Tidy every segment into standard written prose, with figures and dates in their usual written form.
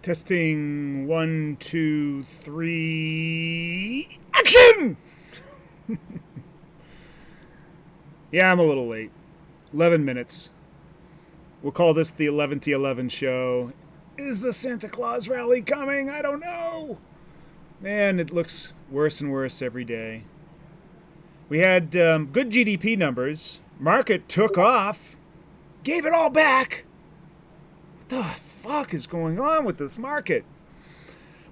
Testing 1, 2, 3. Action! Yeah, I'm a little late. 11 minutes. We'll call this the 11 show. Is the Santa Claus rally coming? I don't know. Man, it looks worse and worse every day. We had good GDP numbers. Market took off. Gave it all back. What the fuck is going on with this market?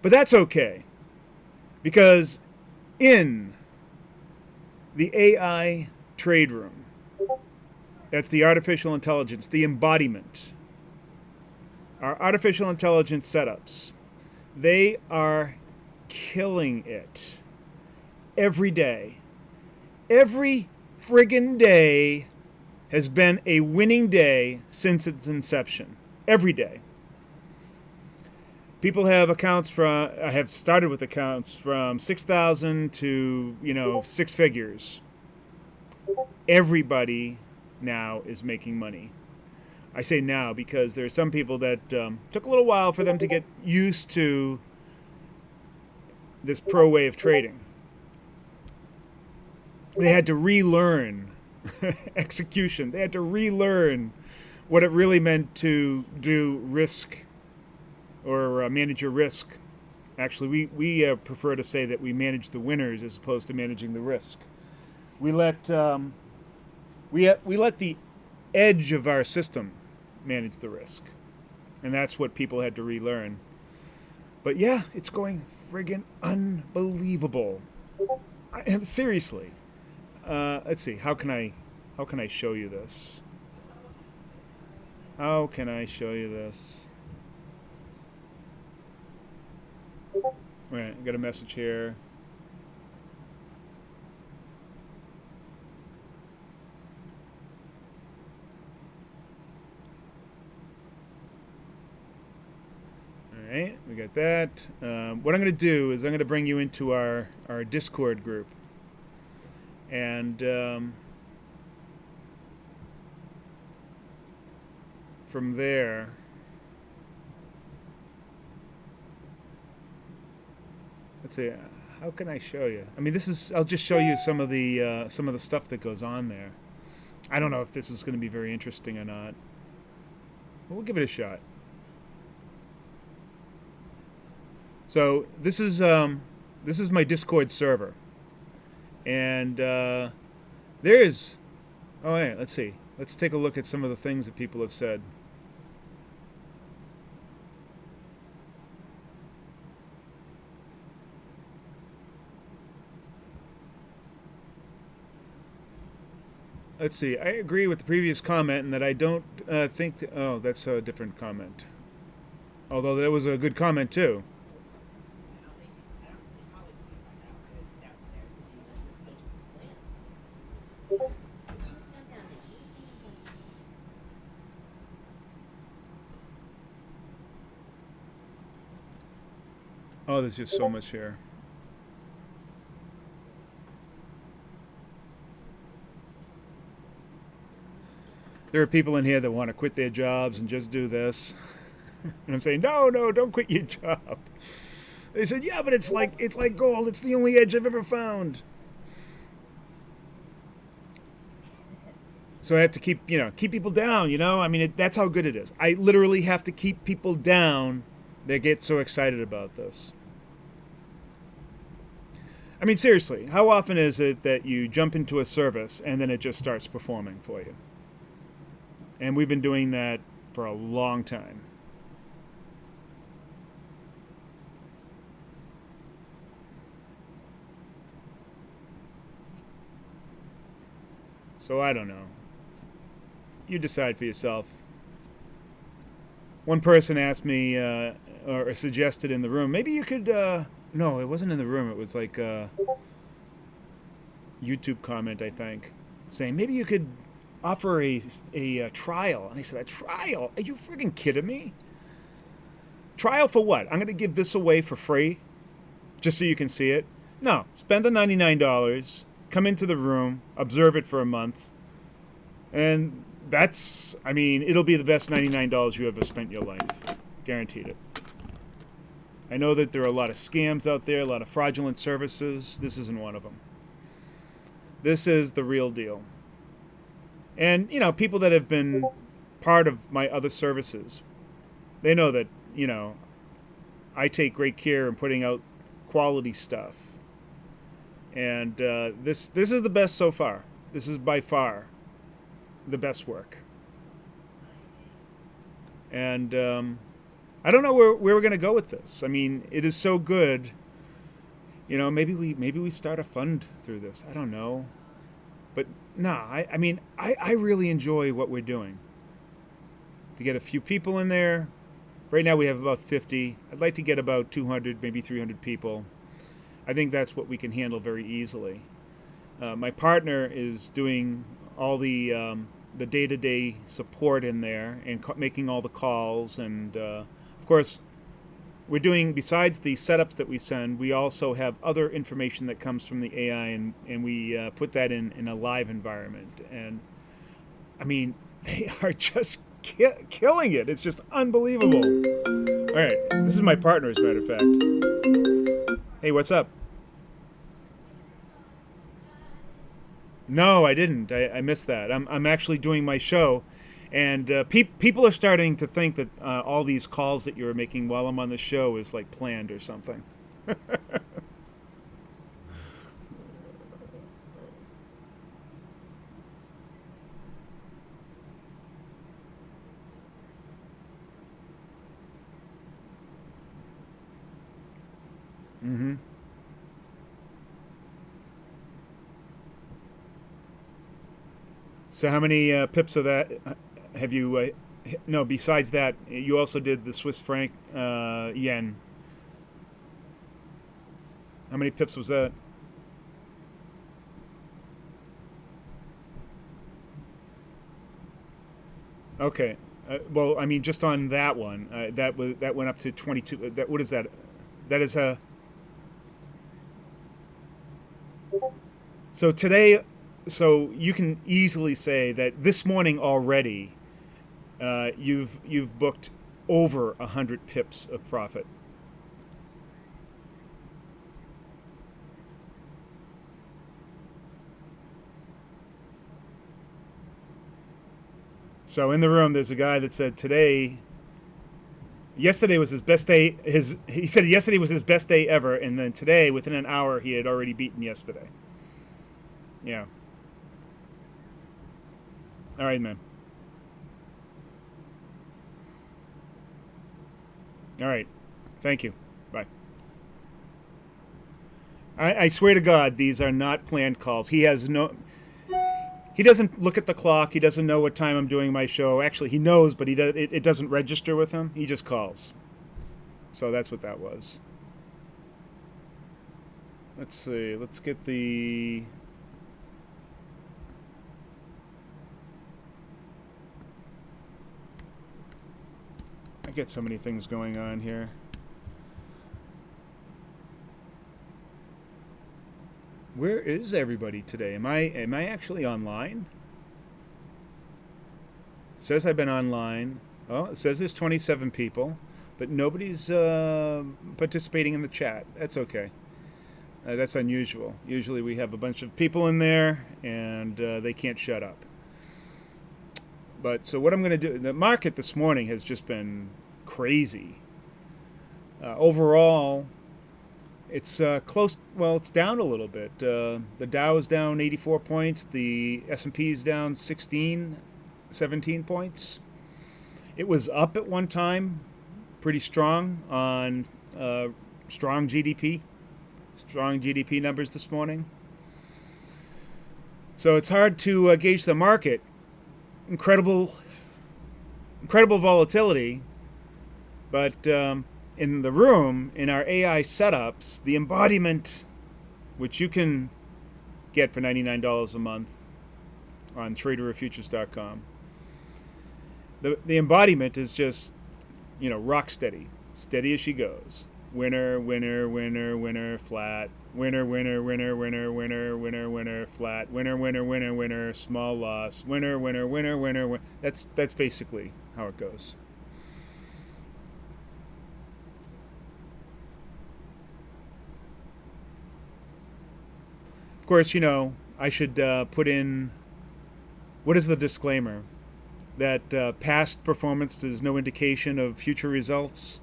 But that's okay. Because in the AI trade room, that's the artificial intelligence, the embodiment, our artificial intelligence setups, they are killing it every day. Every friggin' day has been a winning day since its inception. Every day. People have have started with accounts from 6,000 to, 6 figures. Everybody now is making money. I say now because there are some people that took a little while for them to get used to this pro way of trading. They had to relearn execution. They had to relearn what it really meant to do risk or manage your risk. Actually, we prefer to say that we manage the winners as opposed to managing the risk. We let the edge of our system manage the risk, and that's what people had to relearn. But yeah, it's going friggin' unbelievable. Seriously. Let's see. How can I show you this? How can I show you this? All right, I got a message here. All right, we got that. What I'm going to do is I'm going to bring you into our Discord group. And from there, let's see. How can I show you? I mean, I'll just show you some of the stuff that goes on there. I don't know if this is going to be very interesting or not. But we'll give it a shot. So this is my Discord server. And there's... Oh, yeah, let's see. Let's take a look at some of the things that people have said. Let's see. I agree with the previous comment in that I don't think... Oh, that's a different comment. Although that was a good comment, too. Oh, there's just so much here. There are people in here that want to quit their jobs and just do this. And I'm saying, no, don't quit your job. They said, yeah, but it's like gold. It's the only edge I've ever found. So I have to keep people down, I mean, that's how good it is. I literally have to keep people down that get so excited about this. I mean, seriously, how often is it that you jump into a service and then it just starts performing for you? And we've been doing that for a long time. So I don't know. You decide for yourself. One person asked me, or suggested in the room, maybe you could... No, it wasn't in the room. It was like a YouTube comment, I think, saying maybe you could offer a trial. And I said, a trial? Are you friggin' kidding me? Trial for what? I'm going to give this away for free just so you can see it? No, spend the $99, come into the room, observe it for a month, and it'll be the best $99 you ever spent in your life. Guaranteed it. I know that there are a lot of scams out there, a lot of fraudulent services. This isn't one of them. This is the real deal. And, people that have been part of my other services, they know that, I take great care in putting out quality stuff. And this is the best so far. This is by far the best work. And I don't know where we're going to go with this. I mean, it is so good. Maybe we start a fund through this. I don't know. But I really enjoy what we're doing. To get a few people in there. Right now we have about 50. I'd like to get about 200, maybe 300 people. I think that's what we can handle very easily. My partner is doing all the day-to-day support in there and making all the calls. And, of course, we're doing, besides the setups that we send, we also have other information that comes from the AI, and we put that in a live environment. And, they are just killing it. It's just unbelievable. All right, this is my partner, as a matter of fact. Hey, what's up? No, I didn't. I missed that. I'm actually doing my show, and people are starting to think that all these calls that you're making while I'm on the show is like planned or something. Mm-hmm. So how many pips of that have you? No, besides that, you also did the Swiss franc yen. How many pips was that? Okay. Well, just on that one, that went up to 22. That what is that? That is a. So today, so you can easily say that this morning already, you've booked over 100 pips of profit. So in the room, there's a guy that said yesterday was his best day. He said yesterday was his best day ever, and then today, within an hour, he had already beaten yesterday. Yeah. All right, man. All right. Thank you. Bye. I swear to God, these are not planned calls. He doesn't look at the clock. He doesn't know what time I'm doing my show. Actually, he knows, but it doesn't register with him. He just calls. So that's what that was. Let's see. Let's get the... I get so many things going on here. Where is everybody today? Am I actually online? It says I've been online. Oh, it says there's 27 people, but nobody's participating in the chat. That's okay. That's unusual. Usually we have a bunch of people in there, and they can't shut up. But so what I'm going to do, the market this morning has just been crazy. Overall, it's close. Well, it's down a little bit. The Dow is down 84 points. The S&P is down 17 points. It was up at one time, pretty strong on strong GDP numbers this morning. So it's hard to gauge the market. Incredible volatility, but in the room, in our AI setups, the embodiment, which you can get for $99 a month on traderofutures.com, the embodiment is just, rock steady as she goes. Winner, winner, winner, winner, flat. Winner, winner, winner, winner, winner, winner, winner, flat. Winner, winner, winner, winner, small loss. Winner, winner, winner, winner. That's basically how it goes. course, I should put in, what is the disclaimer? That past performance is no indication of future results.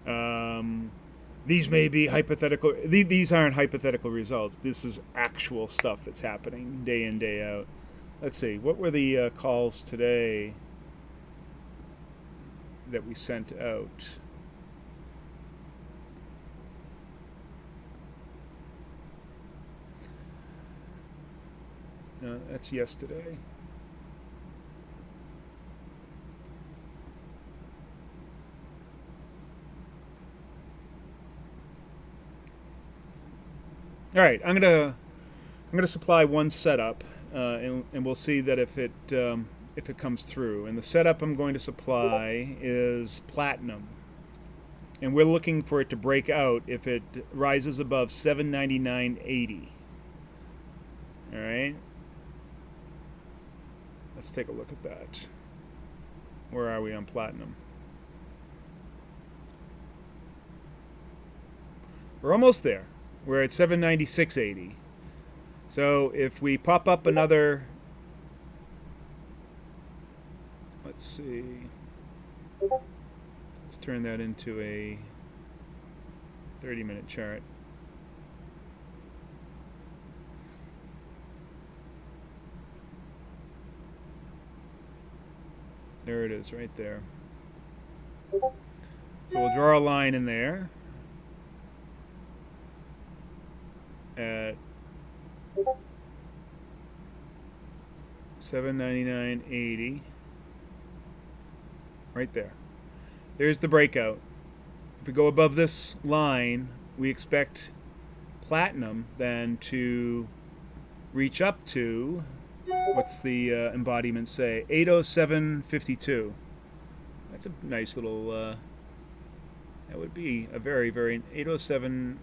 These may be hypothetical. These aren't hypothetical results. This is actual stuff that's happening day in, day out. Let's see. What were the calls today that we sent out? No, that's yesterday. All right, I'm gonna supply one setup, and we'll see that if it comes through. And the setup I'm going to supply is platinum, and we're looking for it to break out if it rises above 799.80. All right, let's take a look at that. Where are we on platinum? We're almost there. We're at 796.80. So if we pop up another, let's see, let's turn that into a 30-minute chart. There it is, right there. So we'll draw a line in there at 799.80, right there. There's the breakout. If we go above this line, we expect platinum then to reach up to, what's the embodiment say? 807.52. That's a nice little, that would be a very, very, 807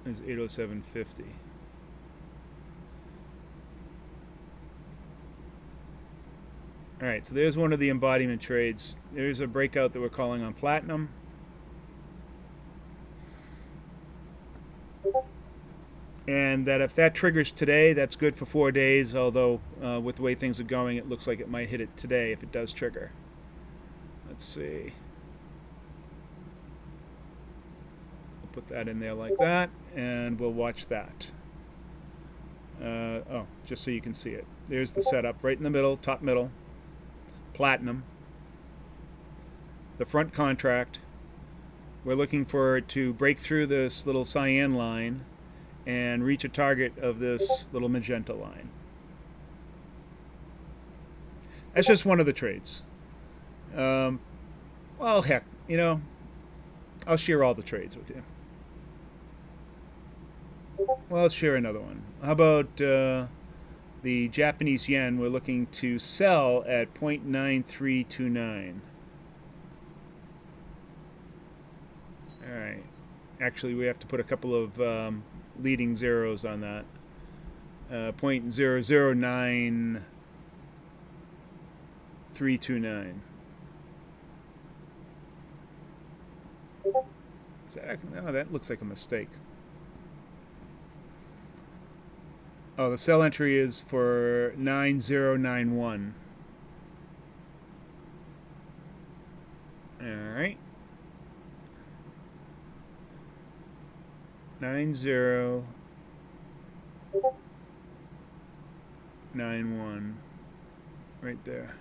is 807.50. All right, so there's one of the embodiment trades. There's a breakout that we're calling on platinum. And that if that triggers today, that's good for 4 days, although with the way things are going, it looks like it might hit it today if it does trigger. Let's see. We'll put that in there like that, and we'll watch that. Oh, just so you can see it. There's the setup right in the middle, top middle. Platinum. The front contract. We're looking for it to break through this little cyan line and reach a target of this little magenta line. That's just one of the trades. Well, heck, I'll share all the trades with you. Well, let's share another one. How about the Japanese yen? We're looking to sell at 0.9329. All right. Actually, we have to put a couple of leading zeros on that. 0.009329. No, that looks like a mistake. Oh, the sell entry is for 9091. All right. 9091. Right there.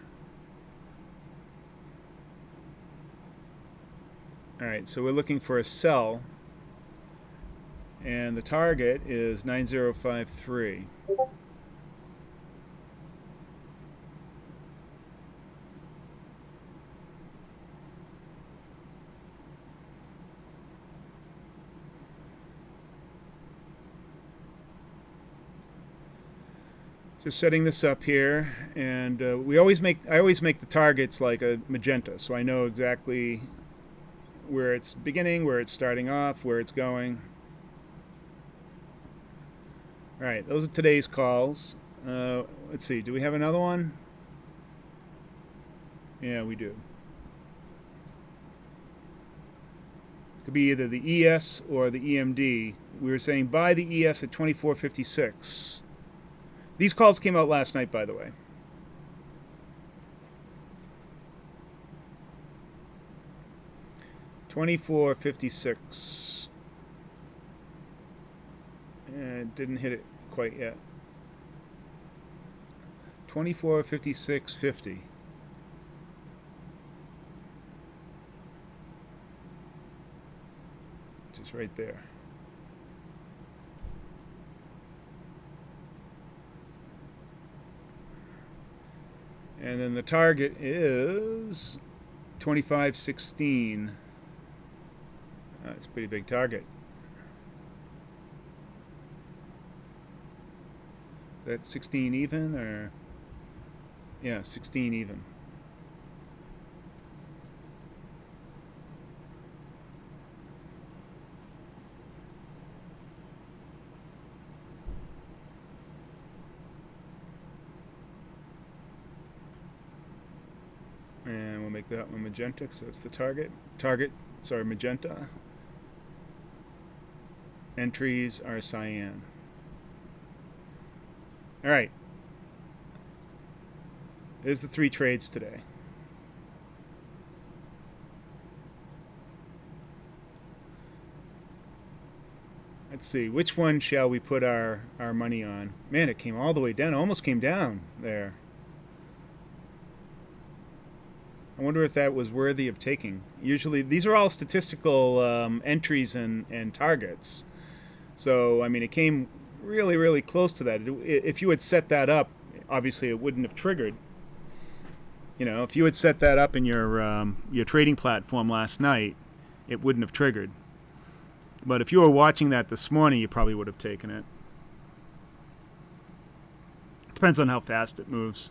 All right, so we're looking for a sell, and the target is 9053. Just setting this up here, and I always make the targets like a magenta, so I know exactly where it's beginning, where it's starting off, where it's going. All right, those are today's calls. Let's see, do we have another one? Yeah, we do. Could be either the ES or the EMD. We were saying buy the ES at 24.56. These calls came out last night, by the way. $24.56. And didn't hit it quite yet. 24.56.50. Just right there. And then the target is 25.16. That's a pretty big target. Is that 16 even, or? Yeah, 16 even. And we'll make that one magenta because that's the target. Sorry, magenta. Entries are cyan. All right. There's the 3 trades today. Let's see, which one shall we put our money on? Man, it came all the way down. It almost came down there. I wonder if that was worthy of taking. Usually, these are all statistical entries and targets. So, I mean, it came really, really close to that. If you had set that up, obviously it wouldn't have triggered. You know, if you had set that up in your trading platform last night, it wouldn't have triggered. But if you were watching that this morning, you probably would have taken it. Depends on how fast it moves.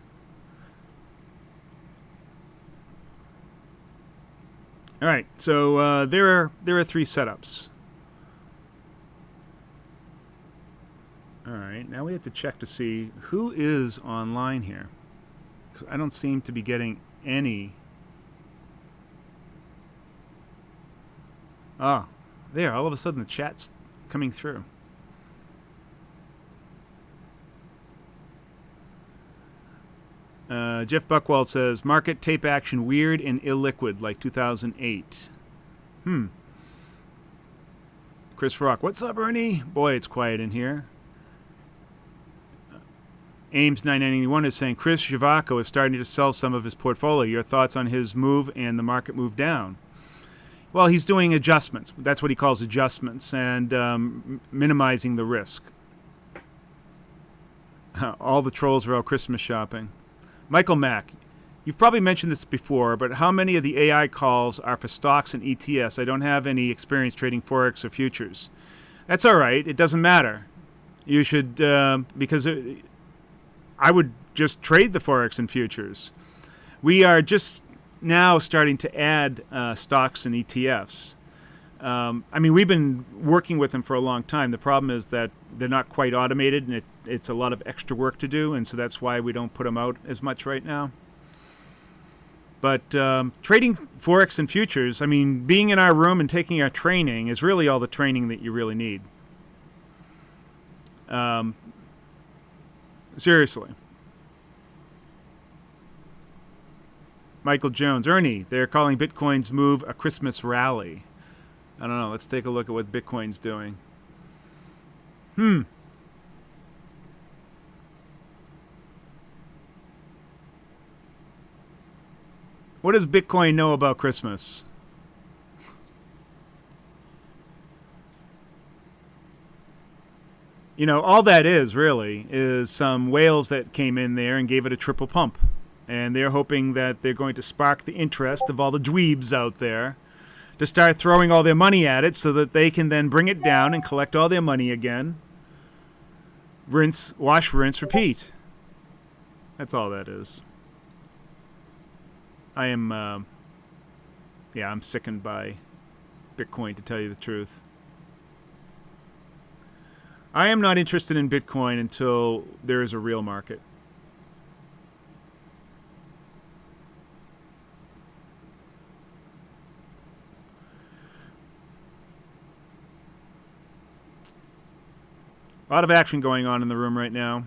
All right, so there are 3 setups. All right, now we have to check to see who is online here, because I don't seem to be getting any. Ah, there, all of a sudden the chat's coming through. Jeff Buckwald says, market tape action weird and illiquid like 2008. Chris Rock, what's up, Ernie? Boy, it's quiet in here. Ames 991 is saying, Chris Zhivago is starting to sell some of his portfolio. Your thoughts on his move and the market move down? Well, he's doing adjustments. That's what he calls adjustments, and minimizing the risk. All the trolls are out Christmas shopping. Michael Mack, you've probably mentioned this before, but how many of the AI calls are for stocks and ETFs? I don't have any experience trading Forex or futures. That's all right. It doesn't matter. You should, because I would just trade the Forex and futures. We are just now starting to add stocks and ETFs. I mean, we've been working with them for a long time. The problem is that they're not quite automated, and it's a lot of extra work to do, and so that's why we don't put them out as much right now. But trading Forex and futures, I mean, being in our room and taking our training is really all the training that you really need. Seriously. Michael Jones, Ernie, they're calling Bitcoin's move a Christmas rally. I don't know. Let's take a look at what Bitcoin's doing. What does Bitcoin know about Christmas? You know, all that is really is some whales that came in there and gave it a triple pump. And they're hoping that they're going to spark the interest of all the dweebs out there to start throwing all their money at it so that they can then bring it down and collect all their money again. Rinse, wash, rinse, repeat. That's all that is. I am, I'm sickened by Bitcoin, to tell you the truth. I am not interested in Bitcoin until there is a real market. A lot of action going on in the room right now.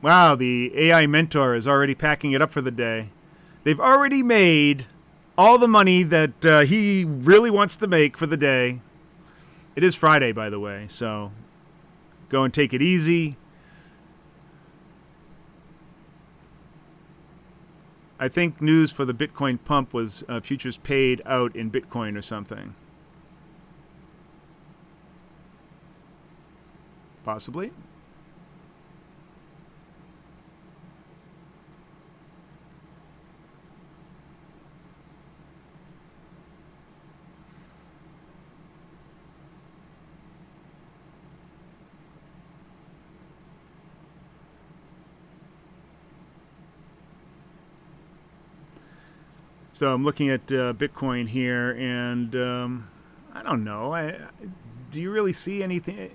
Wow, the AI mentor is already packing it up for the day. They've already made all the money that he really wants to make for the day. It is Friday, by the way, so go and take it easy. I think news for the Bitcoin pump was futures paid out in Bitcoin or something. Possibly. So I'm looking at Bitcoin here, and I don't know. Do you really see anything?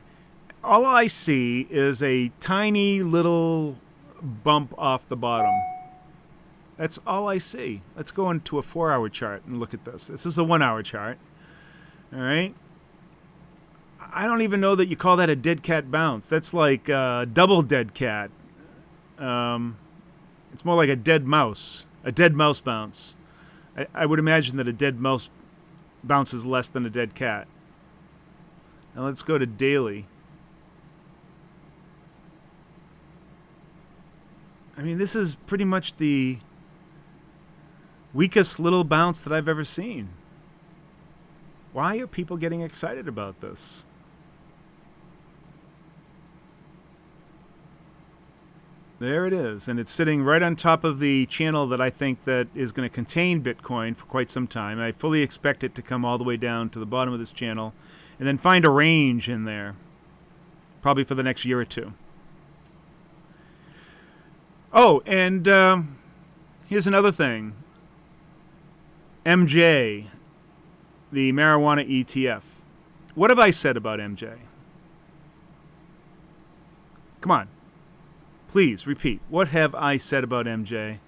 All I see is a tiny little bump off the bottom. That's all I see. Let's go into a 4-hour chart and look at this. This is a 1-hour chart. All right. I don't even know that you call that a dead cat bounce. That's like double dead cat. It's more like a dead mouse bounce. I would imagine that a dead mouse bounces less than a dead cat. Now let's go to daily. I mean, this is pretty much the weakest little bounce that I've ever seen. Why are people getting excited about this? There it is, and it's sitting right on top of the channel that I think that is going to contain Bitcoin for quite some time. I fully expect it to come all the way down to the bottom of this channel and then find a range in there, probably for the next year or two. Oh, and here's another thing. MJ, the marijuana ETF. What have I said about MJ? Come on. Please repeat. What have I said about MJ?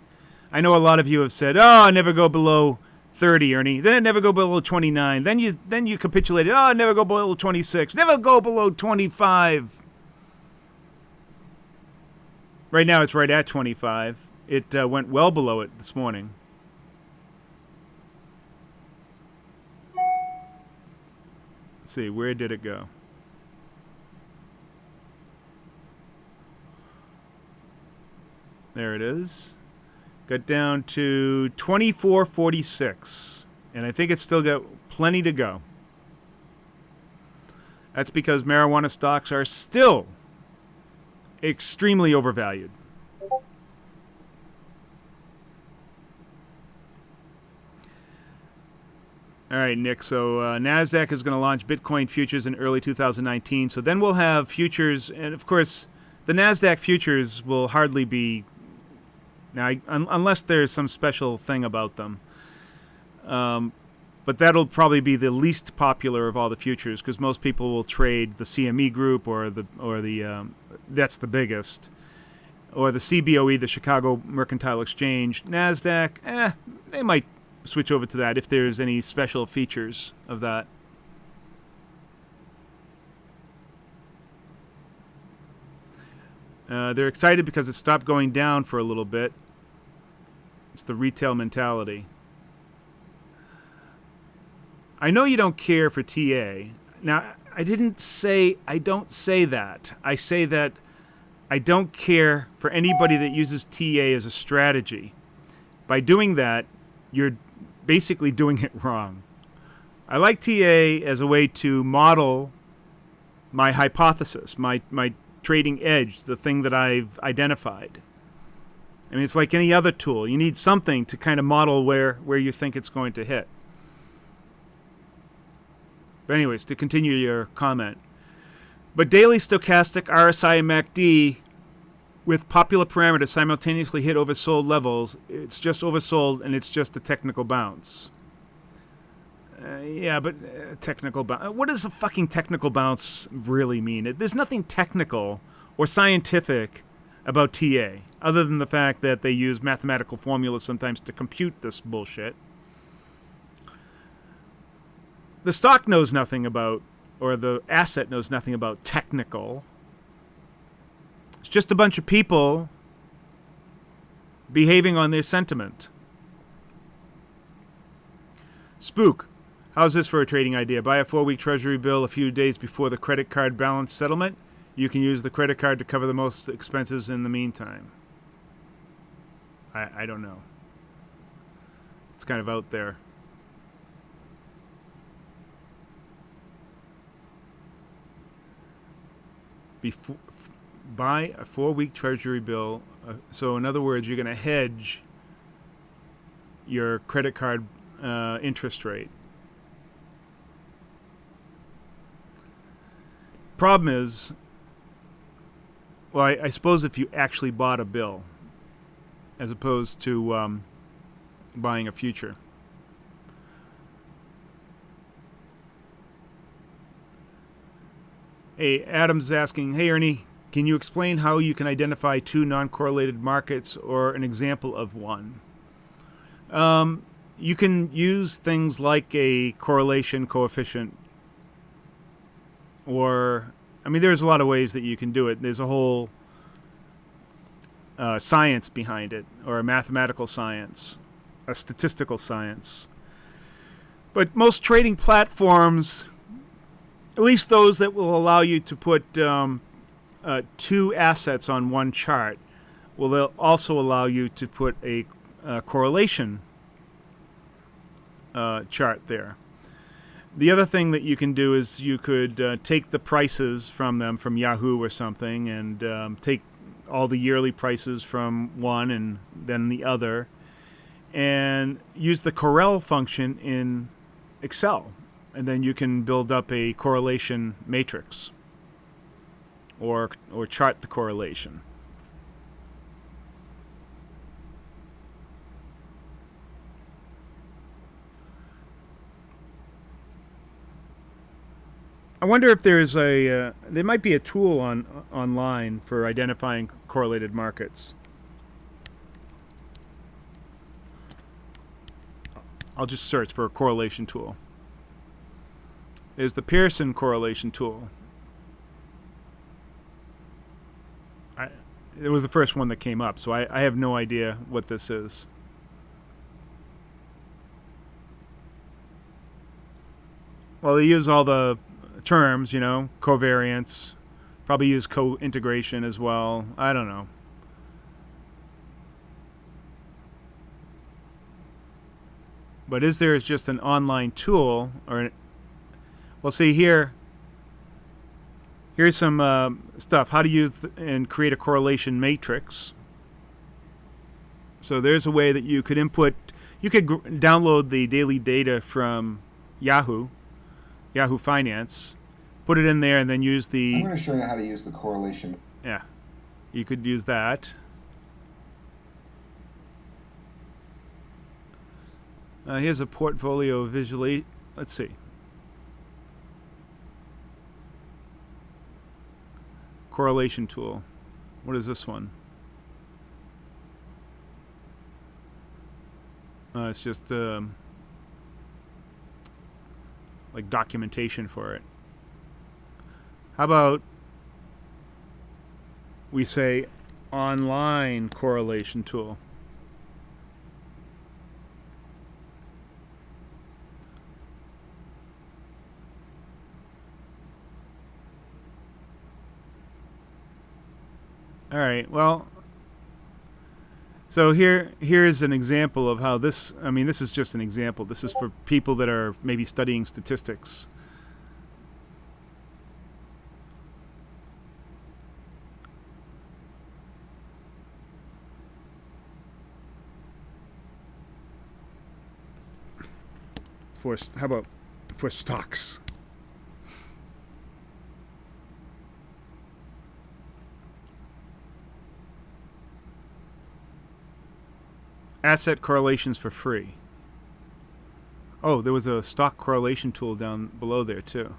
I know a lot of you have said, "Oh, never go below 30, Ernie. Then never go below 29. Then you capitulated. Oh, never go below 26. Never go below 25." Right now, it's right at 25. It went well below it this morning. Let's see, where did it go? There it is. Got down to 24.46. And I think it's still got plenty to go. That's because marijuana stocks are still extremely overvalued. All right, Nick. So NASDAQ is going to launch Bitcoin futures in early 2019. So then we'll have futures. And, of course, the NASDAQ futures will hardly be... Now, unless there's some special thing about them. But that'll probably be the least popular of all the futures because most people will trade the CME group or the that's the biggest, or the CBOE, the Chicago Mercantile Exchange. NASDAQ, they might switch over to that if there's any special features of that. They're excited because it stopped going down for a little bit. It's the retail mentality. I know you don't care for TA. Now, I don't say that. I say that I don't care for anybody that uses TA as a strategy. By doing that, you're basically doing it wrong. I like TA as a way to model my hypothesis, my trading edge, the thing that I've identified. I mean, it's like any other tool. You need something to kind of model where you think it's going to hit. But anyways, to continue your comment. But daily stochastic RSI and MACD with popular parameters simultaneously hit oversold levels. It's just oversold and it's just a technical bounce. Yeah, but technical bounce. What does a fucking technical bounce really mean? There's nothing technical or scientific about TA, other than the fact that they use mathematical formulas sometimes to compute this bullshit. The stock knows nothing about or the asset knows nothing about technical. It's just a bunch of people behaving on their sentiment. Spook. How's this for a trading idea? Buy a 4-week treasury bill a few days before the credit card balance settlement. You can use the credit card to cover the most expenses in the meantime. I don't know. It's kind of out there. Buy a 4-week treasury bill. So in other words, you're going to hedge your credit card interest rate. Problem is, well, I suppose if you actually bought a bill as opposed to buying a future. Hey, Adam's asking, hey, Ernie, can you explain how you can identify two non-correlated markets or an example of one? You can use things like a correlation coefficient, or, I mean, there's a lot of ways that you can do it. There's a whole science behind it, or a mathematical science, a statistical science. But most trading platforms, at least those that will allow you to put two assets on one chart, will also allow you to put a correlation chart there. The other thing that you can do is you could take the prices from them, from Yahoo or something, and take all the yearly prices from one and then the other, and use the Correl function in Excel. And then you can build up a correlation matrix or chart the correlation. I wonder if there's there might be a tool online for identifying correlated markets. I'll just search for a correlation tool. There's the Pearson correlation tool. It was the first one that came up, so I have no idea what this is. Well, they use all the terms, you know, covariance, probably use co-integration as well. I don't know. But is there just an online tool, or well, see here. Here's some stuff. How to use and create a correlation matrix. So there's a way that you could input. You could download the daily data from Yahoo Finance, put it in there, and then use the. I'm going to show you how to use the correlation. Yeah, you could use that. Here's a portfolio visually. Let's see. Correlation tool. What is this one? It's just like documentation for it. How about we say online correlation tool? All right, well, so here's an example of how this, I mean, this is just an example. This is for people that are maybe studying statistics. How about for stocks? Asset correlations for free. Oh, there was a stock correlation tool down below there too.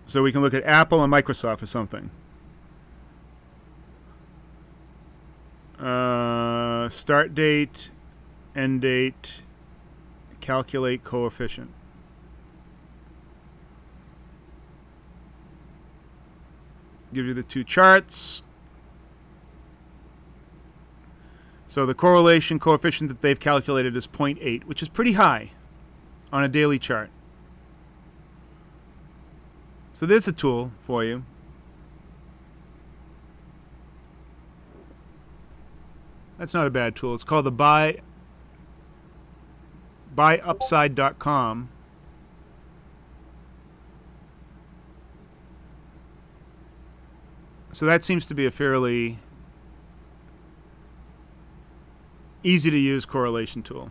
So we can look at Apple and Microsoft or something. start date, end date, calculate coefficient. Give you the two charts. So the correlation coefficient that they've calculated is 0.8, which is pretty high on a daily chart. So there's a tool for you. That's not a bad tool. It's called the buyupside.com. So that seems to be a fairly easy to use correlation tool.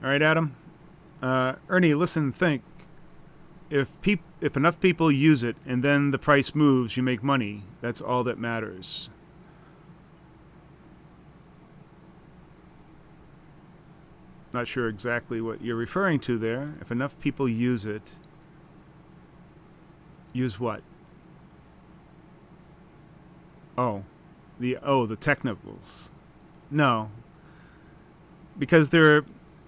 All right, Adam. Ernie, listen, think. If enough people use it and then the price moves, you make money. That's all that matters. Not sure exactly what you're referring to there. If enough people use it, use what? Oh, the technicals. No, because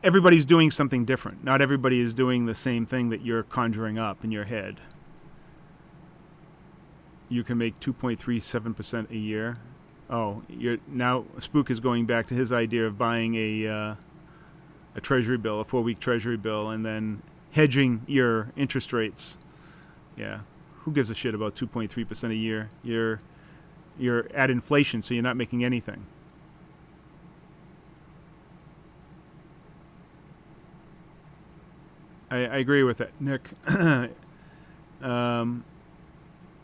everybody's doing something different. Not everybody is doing the same thing that you're conjuring up in your head. You can make 2.37% a year. Oh, now Spook is going back to his idea of buying a treasury bill, a 4-week treasury bill, and then hedging your interest rates. Yeah, who gives a shit about 2.3% a year? You're at inflation, so you're not making anything. I agree with that, Nick.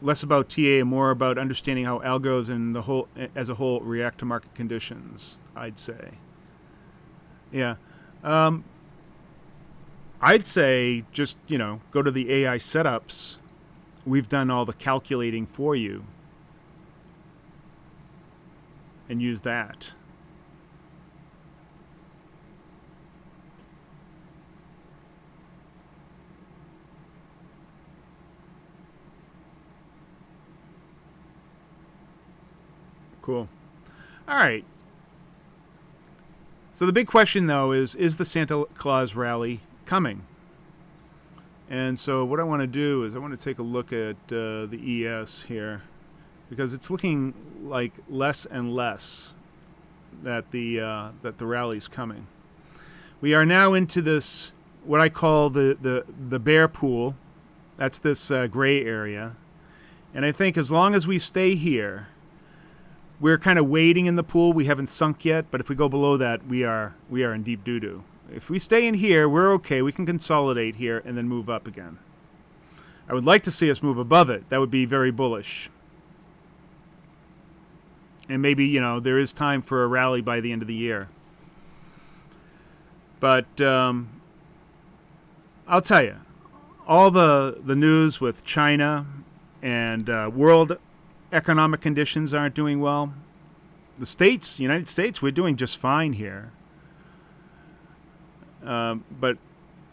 Less about TA and more about understanding how algos and the whole, as a whole, react to market conditions, I'd say. Yeah. I'd say just, go to the AI setups. We've done all the calculating for you. And use that. Cool. All right. So the big question, though, is the Santa Claus rally coming? And so what I want to do is I want to take a look at the ES here, because it's looking like less and less that the rally's coming. We are now into this, what I call the bear pool. That's this gray area. And I think as long as we stay here, we're kind of wading in the pool. We haven't sunk yet, but if we go below that, we are in deep doo-doo. If we stay in here, we're okay. We can consolidate here and then move up again. I would like to see us move above it. That would be very bullish. And maybe, there is time for a rally by the end of the year. But I'll tell you, all the news with China and world economic conditions aren't doing well. The United States, we're doing just fine here. But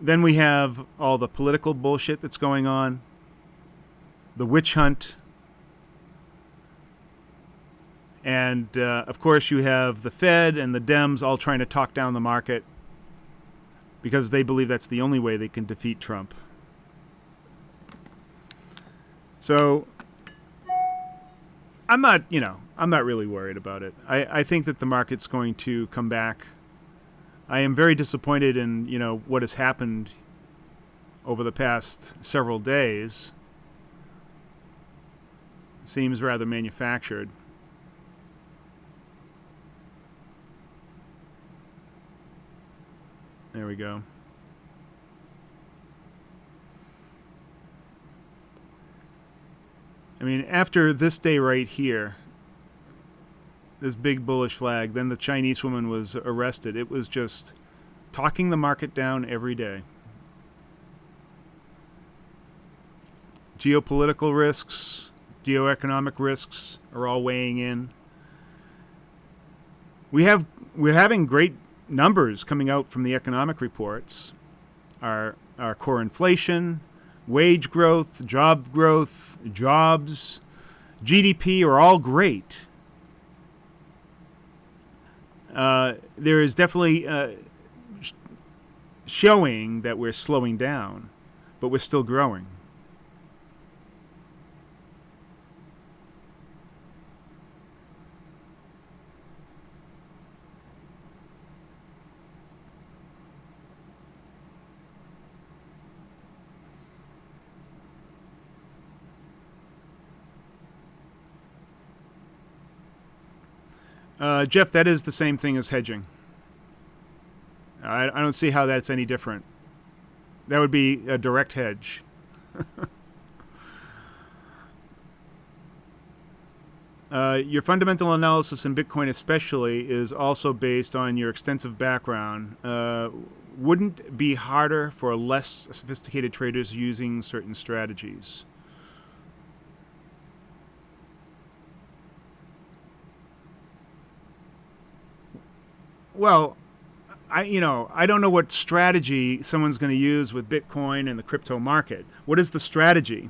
then we have all the political bullshit that's going on, the witch hunt, and of course you have the Fed and the Dems all trying to talk down the market because they believe that's the only way they can defeat Trump. So I'm not really worried about it. I think that the market's going to come back. I am very disappointed in, what has happened over the past several days. Seems rather manufactured. There we go. I mean, after this day right here, this big bullish flag, then the Chinese woman was arrested. It was just talking the market down every day. Geopolitical risks, geoeconomic risks are all weighing in. We're having great numbers coming out from the economic reports. Our core inflation, wage growth, jobs, GDP are all great. there is definitely showing that we're slowing down, but we're still growing. Jeff, that is the same thing as hedging. I don't see how that's any different. That would be a direct hedge. Your fundamental analysis in Bitcoin especially is also based on your extensive background. Wouldn't it be harder for less sophisticated traders using certain strategies? Well, I don't know what strategy someone's going to use with Bitcoin and the crypto market. What is the strategy?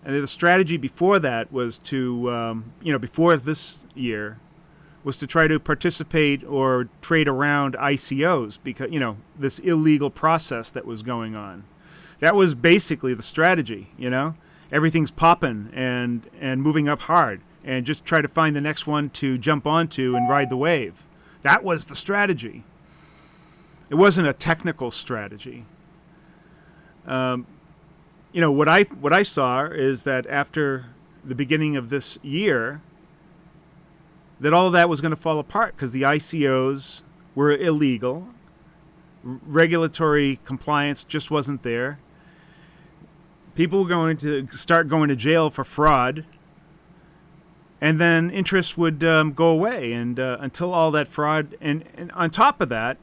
And the strategy before that was to, before this year, was to try to participate or trade around ICOs because, this illegal process that was going on. That was basically the strategy, Everything's popping and moving up hard, and just try to find the next one to jump onto and ride the wave. That was the strategy. It wasn't a technical strategy. What I saw is that after the beginning of this year, that all of that was going to fall apart because the ICOs were illegal. Regulatory compliance just wasn't there. People were going to start going to jail for fraud. And then interest would go away, and until all that fraud, and on top of that,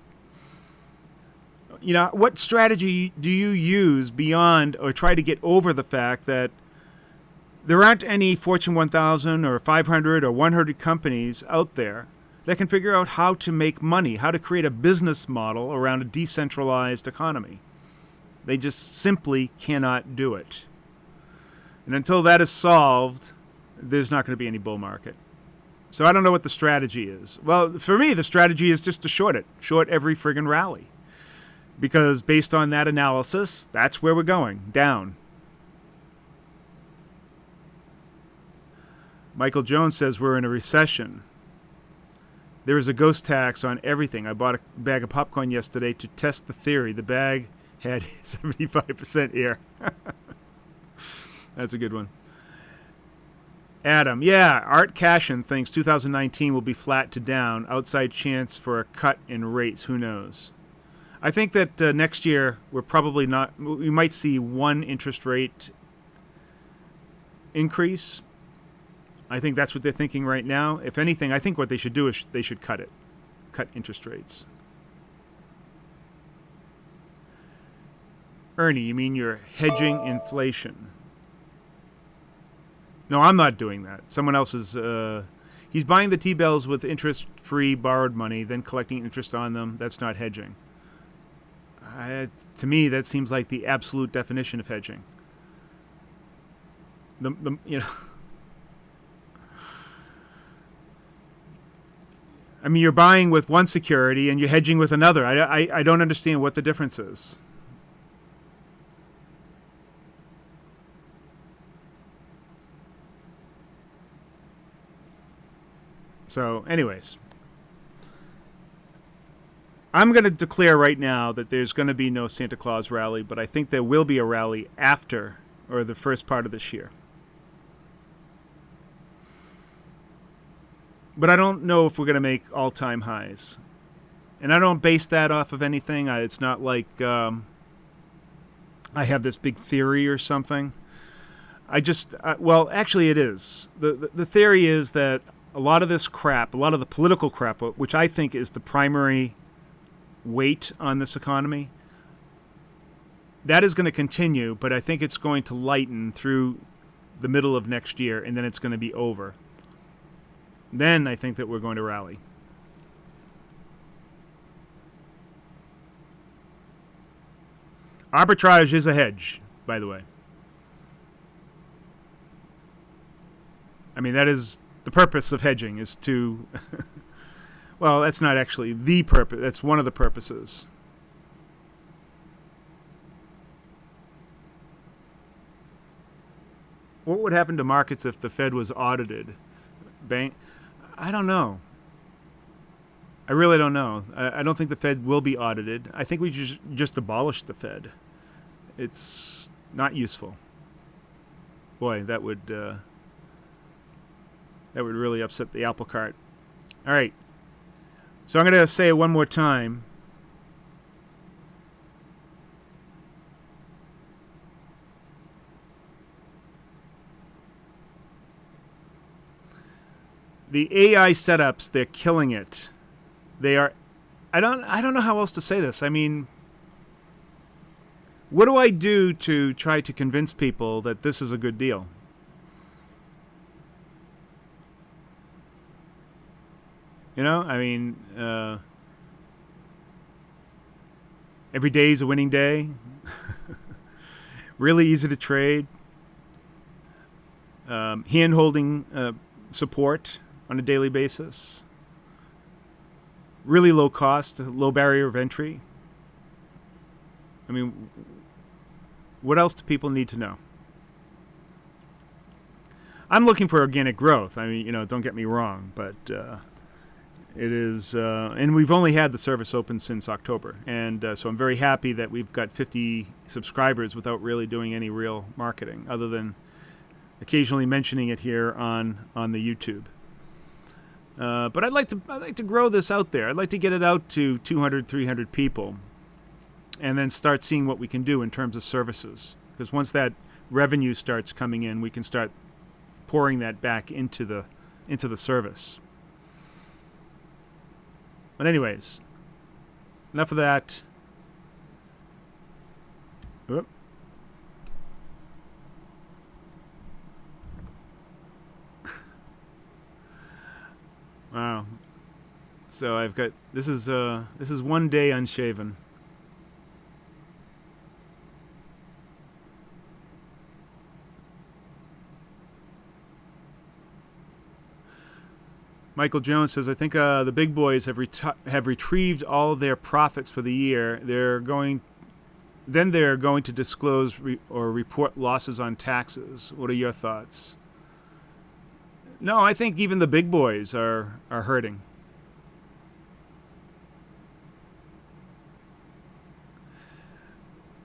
what strategy do you use beyond or try to get over the fact that there aren't any Fortune 1000 or 500 or 100 companies out there that can figure out how to make money, how to create a business model around a decentralized economy? They just simply cannot do it. And until that is solved, there's not going to be any bull market. So I don't know what the strategy is. Well, for me, the strategy is just to short it. Short every friggin' rally. Because based on that analysis, that's where we're going, down. Michael Jones says we're in a recession. There is a ghost tax on everything. I bought a bag of popcorn yesterday to test the theory. The bag had 75% air. That's a good one. Adam, Art Cashin thinks 2019 will be flat to down. Outside chance for a cut in rates. Who knows? I think that next year we're probably not. We might see one interest rate increase. I think that's what they're thinking right now. If anything, I think what they should do is they should cut it. Cut interest rates. Ernie, you mean you're hedging inflation? No, I'm not doing that. Someone else is. He's buying the T-bills with interest-free borrowed money, then collecting interest on them. That's not hedging. To me, that seems like the absolute definition of hedging. I mean, you're buying with one security and you're hedging with another. I don't understand what the difference is. So, anyways, I'm going to declare right now that there's going to be no Santa Claus rally, but I think there will be a rally after or the first part of this year. But I don't know if we're going to make all-time highs. And I don't base that off of anything. It's not like I have this big theory or something. Well, actually it is. The theory is that a lot of this crap, a lot of the political crap, which I think is the primary weight on this economy, that is going to continue, but I think it's going to lighten through the middle of next year, and then it's going to be over. Then I think that we're going to rally. Arbitrage is a hedge, by the way. I mean, that is the purpose of hedging is to, well, that's not actually the purpose. That's one of the purposes. What would happen to markets if the Fed was audited? I don't know. I really don't know. I don't think the Fed will be audited. I think we just abolish the Fed. It's not useful. Boy, that would really upset the apple cart. All right. So I'm going to say it one more time. The AI setups, they're killing it. They are. I don't know how else to say this. I mean, what do I do to try to convince people that this is a good deal? You know, I mean, every day is a winning day. Really easy to trade. Hand-holding support on a daily basis. Really low cost, low barrier of entry. I mean, what else do people need to know? I'm looking for organic growth. I mean, don't get me wrong, but it is, and we've only had the service open since October, and so I'm very happy that we've got 50 subscribers without really doing any real marketing, other than occasionally mentioning it here on the YouTube. But I'd like to grow this out there. I'd like to get it out to 200, 300 people, and then start seeing what we can do in terms of services. Because once that revenue starts coming in, we can start pouring that back into the service. But anyways, enough of that. Oop. Wow. So I've got this is 1 day unshaven. Michael Jones says, I think the big boys have retrieved all of their profits for the year. They're going to disclose or report losses on taxes. What are your thoughts? No, I think even the big boys are hurting.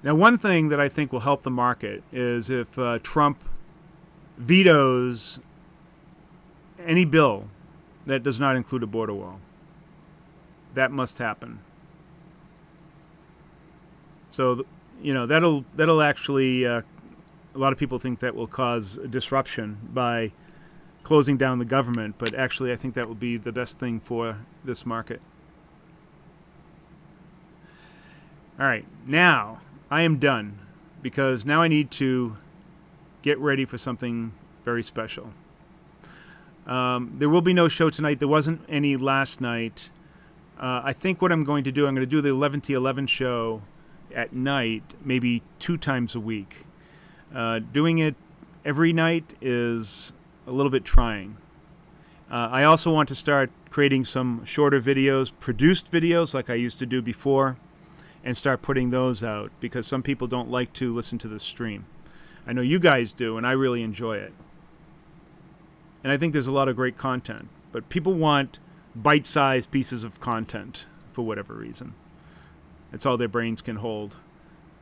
Now, one thing that I think will help the market is if Trump vetoes any bill that does not include a border wall. That must happen. So, that'll actually, a lot of people think that will cause a disruption by closing down the government, but actually I think that will be the best thing for this market. All right, now I am done, because now I need to get ready for something very special. There will be no show tonight. There wasn't any last night. I think what I'm going to do the 11 to 11 show at night, maybe 2 times a week. Doing it every night is a little bit trying. I also want to start creating some shorter videos, produced videos like I used to do before, and start putting those out, because some people don't like to listen to the stream. I know you guys do, and I really enjoy it. And I think there's a lot of great content, but people want bite-sized pieces of content for whatever reason. It's all their brains can hold.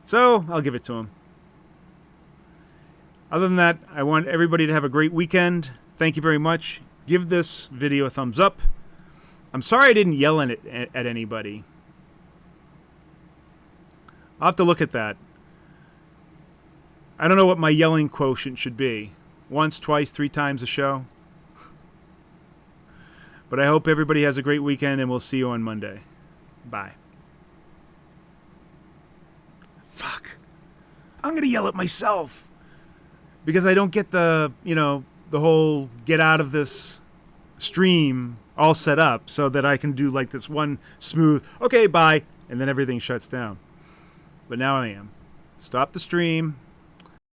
So I'll give it to them. Other than that, I want everybody to have a great weekend. Thank you very much. Give this video a thumbs up. I'm sorry I didn't yell at anybody. I'll have to look at that. I don't know what my yelling quotient should be. Once, twice, 3 times a show. But I hope everybody has a great weekend, and we'll see you on Monday. Bye. Fuck. I'm going to yell at myself. Because I don't get the whole get out of this stream all set up so that I can do like this one smooth, okay, bye, and then everything shuts down. But now I am. Stop the stream.